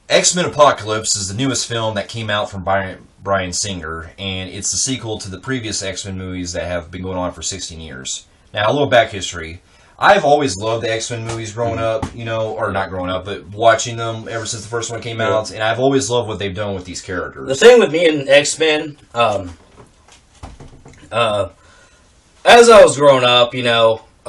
X-Men Apocalypse is the newest film that came out from Bryan Singer, and it's the sequel to the previous X-Men movies that have been going on for 16 years. Now, a little back history. I've always loved the X-Men movies growing up, or not growing up, but watching them ever since the first one came out, and I've always loved what they've done with these characters. The thing with me and X-Men, as I was growing up,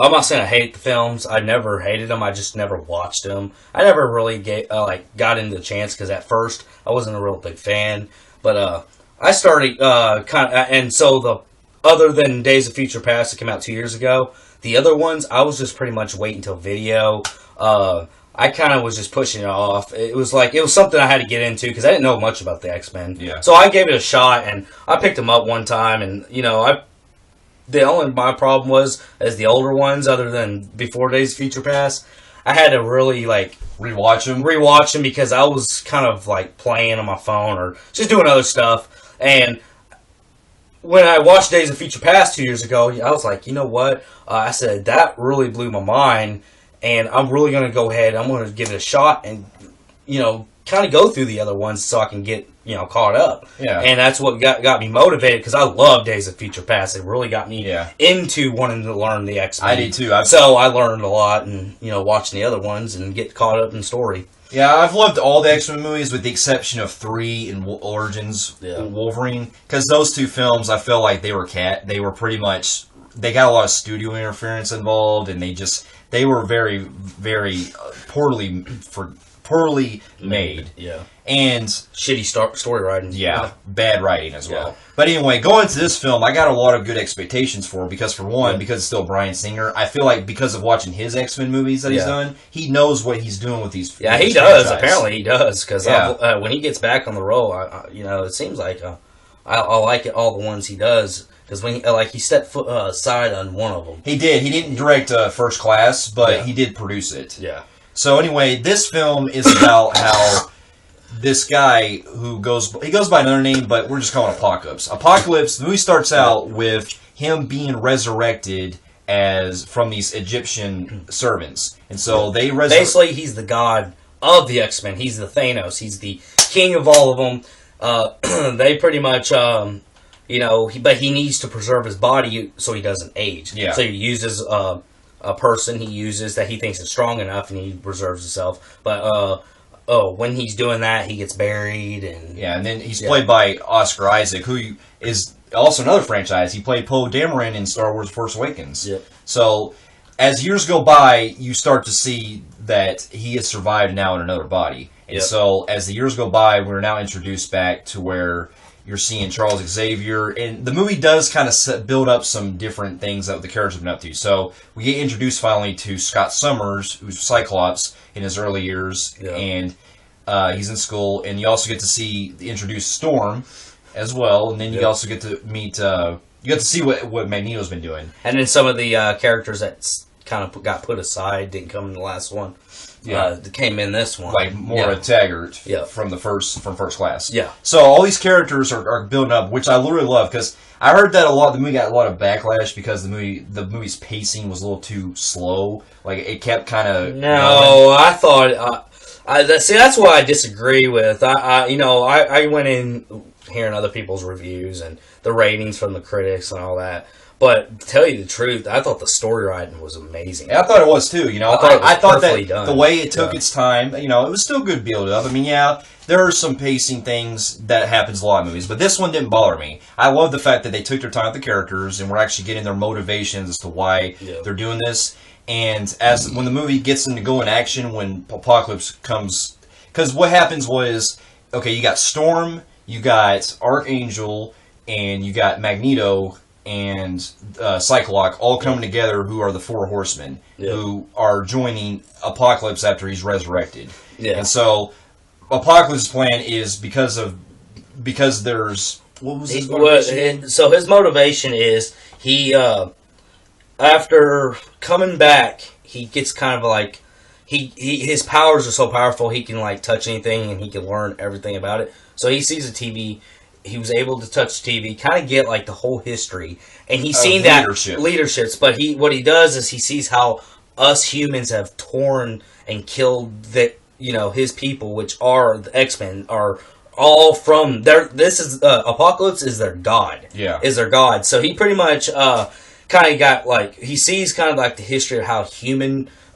I'm not saying I hate the films. I never hated them. I just never watched them. I never really got into the chance because at first I wasn't a real big fan. But I started and so other than Days of Future Past that came out 2 years ago, the other ones I was just pretty much waiting until video. I kind of was just pushing it off. It was something I had to get into because I didn't know much about the X-Men. Yeah. So I gave it a shot and I picked them up one time and the only my problem was as the older ones, other than before Days of Future Past, I had to really rewatch them because I was kind of playing on my phone or just doing other stuff. And when I watched Days of Future Past 2 years ago, I was like, you know what? I said that really blew my mind, and I'm really going to go ahead. I'm going to give it a shot and kind of go through the other ones so I can get caught up. Yeah. And that's what got me motivated because I love Days of Future Past. It really got me into wanting to learn the X-Men. I did too. So I learned a lot and watching the other ones and get caught up in the story. Yeah, I've loved all the X-Men movies with the exception of 3 and Origins Wolverine, because those two films I feel like they were pretty much, they got a lot of studio interference involved, and they were very, very poorly made. Yeah. And shitty story writing. Yeah, bad writing as well. But anyway, going to this film, I got a lot of good expectations for it because, for one, because it's still Bryan Singer, I feel like because of watching his X-Men movies that he's done, he knows what he's doing with these. Yeah, he does. Franchise. Apparently, he does because when he gets back on the roll, it seems like I like it, all the ones he does. Because when he stepped aside on one of them, he did. He didn't direct First Class, but he did produce it. Yeah. So anyway, this film is about how this guy who goes by another name, but we're just calling it Apocalypse. Apocalypse. The movie starts out with him being resurrected from these Egyptian servants, and so they basically he's the god of the X-Men. He's the Thanos. He's the king of all of them. They pretty much. But he needs to preserve his body so he doesn't age. Yeah. So he uses a person he uses that he thinks is strong enough, and he preserves himself. But when he's doing that, he gets buried, and then he's played by Oscar Isaac, who is also another franchise. He played Poe Dameron in Star Wars: Force Awakens. Yep. So as years go by, you start to see that he has survived now in another body, and so as the years go by, we're now introduced back to where you're seeing Charles Xavier, and the movie does kind of build up some different things that the characters have been up to. So we get introduced finally to Scott Summers, who's Cyclops in his early years, and he's in school, and you also get to see introduce Storm as well, and then you also get to meet, you get to see what Magneto's been doing. And then some of the characters that kind of got put aside didn't come in the last one. That came in this one, like Moira Taggart from First Class. Yeah. So all these characters are building up, which I literally love because I heard that the movie got a lot of backlash because the movie's pacing was a little too slow. Like it kept kind of. No, I thought. That's what I disagree with. I went in hearing other people's reviews and the ratings from the critics and all that. But to tell you the truth, I thought the story writing was amazing. Yeah, I thought it was too. I thought that done. The way it took its time, it was still good build up. I mean, there are some pacing things that happens in a lot of movies, but this one didn't bother me. I love the fact that they took their time with the characters and we're actually getting their motivations as to why they're doing this. And when the movie gets into go in action, when Apocalypse comes, because what happens was, okay, you got Storm, you got Archangel, and you got Magneto and Cyclops all coming together, who are the Four Horsemen, who are joining Apocalypse after he's resurrected. Yeah. And so Apocalypse's plan is because there's what was his motivation? So his motivation is he after coming back, he gets kind of like his powers are so powerful he can like touch anything and he can learn everything about it. So he sees a TV. He was able to touch TV, kind of get like the whole history, and he's seen that leaderships. But what he does is he sees how us humans have torn and killed his people, which are the X-Men, are all from their. This is Apocalypse is their god. Yeah, is their god. So he pretty much kind of got like he sees kind of like the history of how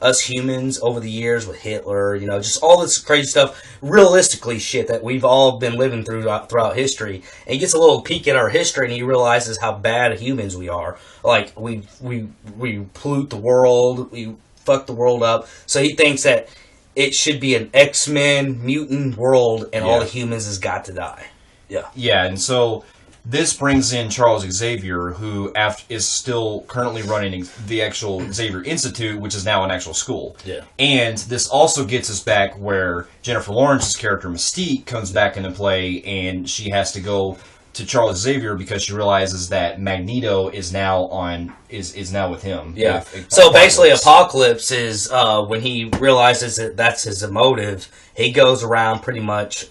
us humans over the years with Hitler, just all this crazy stuff, realistically shit that we've all been living throughout history. And he gets a little peek at our history, and he realizes how bad humans we are. Like we pollute the world, we fuck the world up. So he thinks that it should be an X-Men mutant world, and all the humans has got to die. Yeah. Yeah, and so this brings in Charles Xavier, who is still currently running the actual Xavier Institute, which is now an actual school. Yeah. And this also gets us back where Jennifer Lawrence's character Mystique comes back into play, and she has to go to Charles Xavier because she realizes that Magneto is now with him. Yeah. With so basically, Apocalypse is when he realizes that that's his motive, he goes around pretty much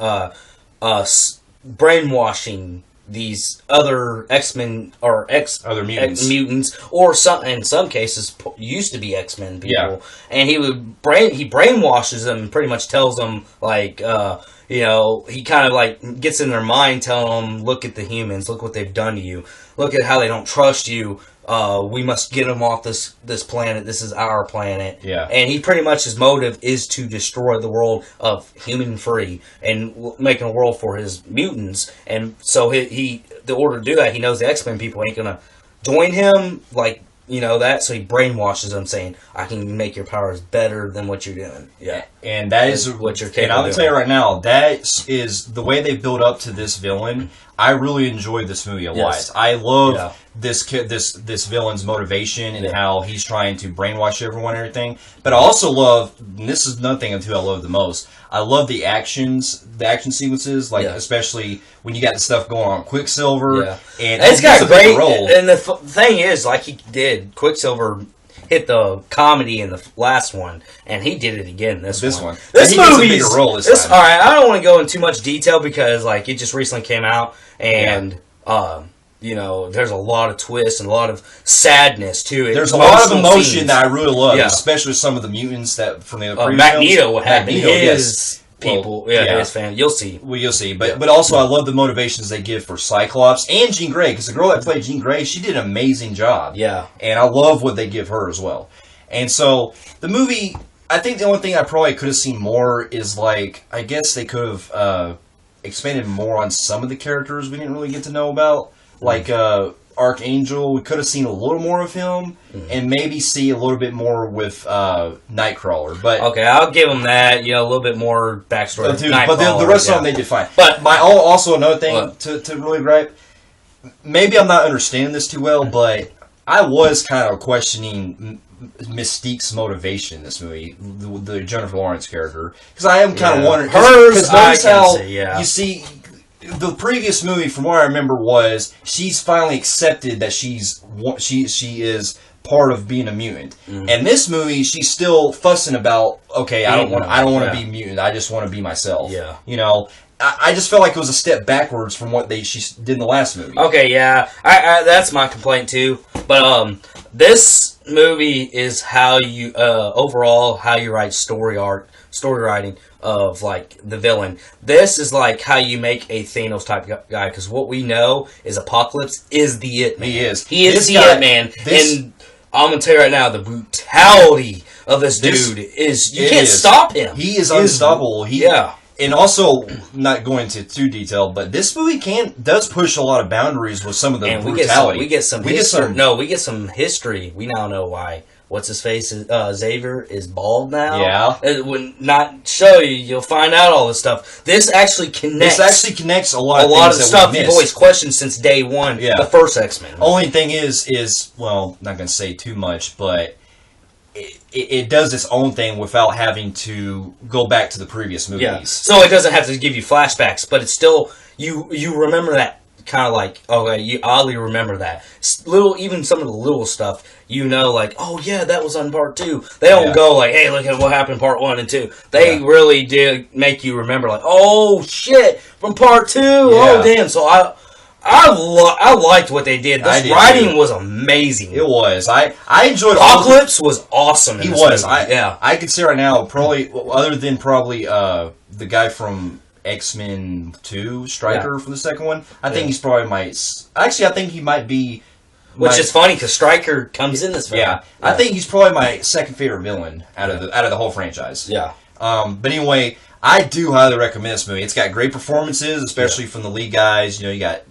brainwashing these other X-Men or other mutants, or in some cases used to be X-Men people, and he brainwashes them and pretty much tells them like he kind of like gets in their mind, telling them, look at the humans, look what they've done to you, look at how they don't trust you. We must get them off this planet. This is our planet. Yeah. And he pretty much, his motive is to destroy the world of human free and making a world for his mutants. And so the order to do that, he knows the X-Men people ain't gonna join him, like, so he brainwashes them, saying, I can make your powers better than what you're doing. Yeah. And that is what you're capable of. And I'm gonna tell you right now, that is the way they build up to this villain. I really enjoyed this movie a lot. I love this villain's motivation and how he's trying to brainwash everyone and everything. But I also love, and this is another thing I love the most, I love the action sequences, like especially when you got the stuff going on Quicksilver. Yeah. And it's got a great role. And the thing is, like he did, Quicksilver hit the comedy in the last one, and he did it again in this one. This movie, all right, I don't want to go into too much detail because like it just recently came out, and there's a lot of twists and a lot of sadness to it. There's a lot of emotion that I really love, especially some of the mutants that from the previous Magneto would have his people, his fan. You'll see. Well, you'll see. But also, I love the motivations they give for Cyclops and Jean Grey, because the girl that played Jean Grey, she did an amazing job. Yeah. And I love what they give her as well. And so, the movie, I think the only thing I probably could have seen more is, like, I guess they could have expanded more on some of the characters we didn't really get to know about. Like, Archangel, we could have seen a little more of him, and maybe see a little bit more with Nightcrawler. But okay, I'll give him that. A little bit more backstory. But the rest of them they did fine. But also another thing to really gripe, maybe I'm not understanding this too well, but I was kind of questioning Mystique's motivation in this movie, the Jennifer Lawrence character, because I am kind of wondering. Because notice how you see. The previous movie, from what I remember, was she's finally accepted that she is part of being a mutant. Mm-hmm. And this movie, she's still fussing about, okay, I don't want to be mutant. I just want to be myself. Yeah. I just felt like it was a step backwards from what she did in the last movie. Okay, yeah, I that's my complaint too. But this movie is how you overall how you write story writing of like the villain. This is like how you make a Thanos type guy, because what we know is Apocalypse is the It Man. He is the It Man. And I'm gonna tell you right now, the brutality of this dude is you can't stop him. He is unstoppable. And also, not going into too detail, but this movie does push a lot of boundaries with some of the brutality. We get some history. We now know why. What's his face? Xavier is bald now. Yeah. It would not show you. You'll find out all this stuff. This actually connects a lot of the stuff you've always questioned since day one. Yeah. The first X-Men. Only thing is well, not going to say too much, but it does its own thing without having to go back to the previous movies. Yeah. So it doesn't have to give you flashbacks, but it's still you remember that. Kind of like, okay, you oddly remember that. Even some of the little stuff, like, oh yeah, that was on part 2. They don't go like, hey, look at what happened in part 1 and 2. They really did make you remember, like, oh shit, from part 2. Yeah. Oh damn. So I liked what they did. I This did writing too. was amazing. It was. I enjoyed Apocalypse was awesome. In He this was. movie. Yeah. I could say right now, probably other than probably the guy from X-Men 2, Stryker from the second one. I think he's probably actually, I think he might be. Which is funny because Stryker comes in this film. Yeah, I think he's probably my second favorite villain out of the whole franchise. Yeah. But anyway, I do highly recommend this movie. It's got great performances, especially from the lead guys. You know, you got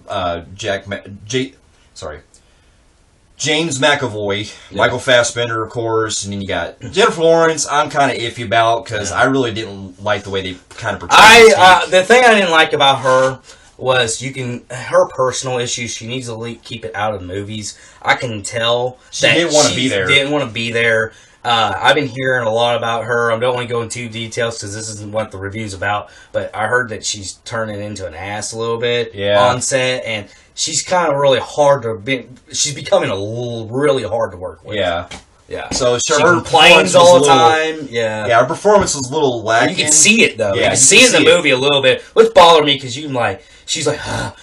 James McAvoy, Michael Fassbender, of course, and then you got Jennifer Lawrence. I'm kind of iffy about because I really didn't like the way they kind of portrayed. The thing I didn't like about her was her personal issues. She needs to keep it out of movies. I can tell she didn't want to be there. Didn't want to be there. I've been hearing a lot about her. I don't want to go into details because this isn't what the review's about. But I heard that she's turning into an ass a little bit on set, and she's kind of really hard to be. She's becoming really hard to work with. Yeah. Yeah. So she complains all the time. Yeah. Yeah, her performance was a little lacking. You can see it though. Yeah, you can see it in the movie a little bit, which bothered me because she's like,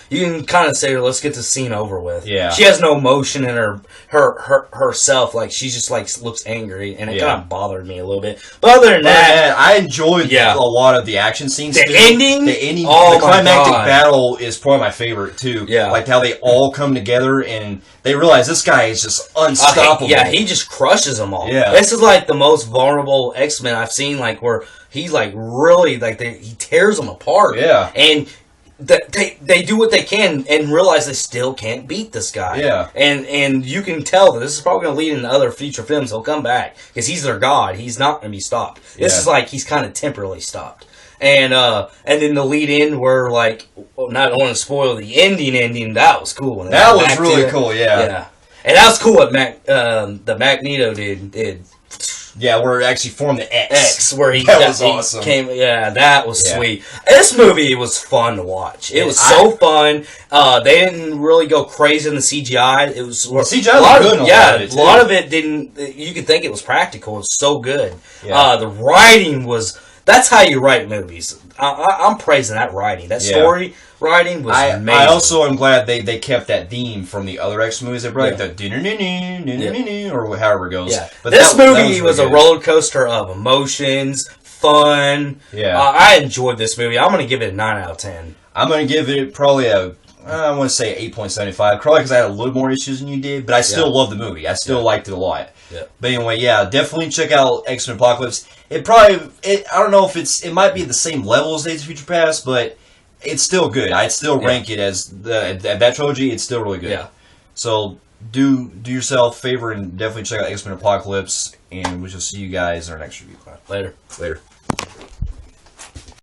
you can kind of say, let's get the scene over with. Yeah. She has no emotion in herself. Like, she's just like looks angry, and it kind of bothered me a little bit. But other than that, I enjoyed a lot of the action scenes. The ending, the climactic battle is probably my favorite too. Yeah. Like how they all come together and they realize this guy is just unstoppable. He just crushes them all. Yeah. This is like the most vulnerable X-Men I've seen. Like where he's like really like he tears them apart. Yeah. And they do what they can and realize they still can't beat this guy. Yeah. And you can tell that this is probably going to lead into other future films. He'll come back because he's their god. He's not going to be stopped. This is like he's kind of temporarily stopped. And then the lead in where like not want to spoil the ending. That was cool. That was really cool. Yeah. And that was cool what the Magneto did. Yeah, where it actually formed the X. Where that was awesome. That was sweet. This movie was fun to watch. It was so fun. They didn't really go crazy in the CGI. It was CGI was good. A lot of it didn't. You could think it was practical. It was so good. Yeah. The writing was. That's how you write movies. I'm praising that writing. That story writing was amazing. I also am glad they kept that theme from the other X movies. They brought like the or however it goes. Yeah. But this movie was a roller coaster of emotions, fun. Yeah. I enjoyed this movie. I'm going to give it a 9 out of 10. I'm going to give it probably I want to say 8.75, probably because I had a little more issues than you did, but I still love the movie. I still liked it a lot. Yeah. But anyway, definitely check out X-Men Apocalypse. I don't know if it might be the same level as Days of Future Past, but it's still good. I'd still rank it as that trilogy. It's still really good. Yeah. So do yourself a favor and definitely check out X-Men Apocalypse, and we shall see you guys in our next review. Later.